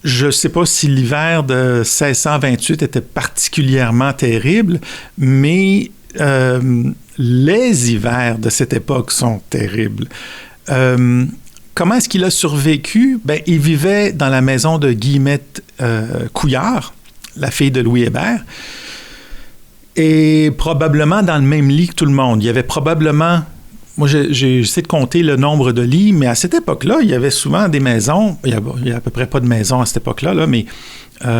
Je ne sais pas si l'hiver de 1628 était particulièrement terrible, mais les hivers de cette époque sont terribles. Comment est-ce qu'il a survécu? Ben, il vivait dans la maison de Guillemette Couillard, la fille de Louis Hébert, et probablement dans le même lit que tout le monde. Il y avait probablement... Moi, j'essaie de compter le nombre de lits, mais à cette époque-là, il y avait souvent des maisons. Il y a à peu près pas de maisons à cette époque-là, là, mais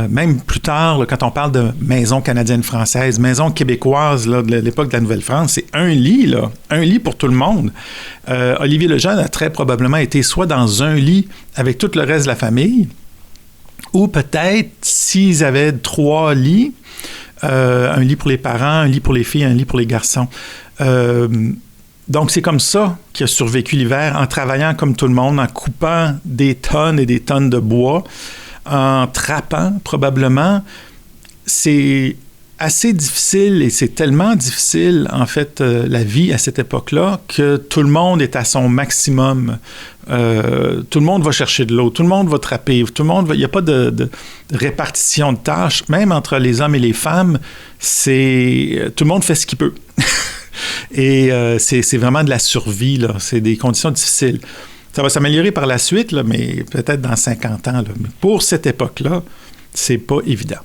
même plus tard, là, quand on parle de maisons canadiennes-françaises, maisons québécoises là, de l'époque de la Nouvelle-France, c'est un lit pour tout le monde. Olivier Lejeune a très probablement été soit dans un lit avec tout le reste de la famille, ou peut-être s'ils avaient 3 lits, un lit pour les parents, un lit pour les filles, un lit pour les garçons. Donc, c'est comme ça qu'il a survécu l'hiver, en travaillant comme tout le monde, en coupant des tonnes et des tonnes de bois, en trappant probablement. C'est assez difficile et c'est tellement difficile, en fait, la vie à cette époque-là, que tout le monde est à son maximum. Tout le monde va chercher de l'eau, tout le monde va trapper, tout le monde va... Il n'y a pas de répartition de tâches, même entre les hommes et les femmes, tout le monde fait ce qu'il peut. Et c'est vraiment de la survie, là. C'est des conditions difficiles. Ça va s'améliorer par la suite, là, mais peut-être dans 50 ans. Là. Mais pour cette époque-là, c'est pas évident.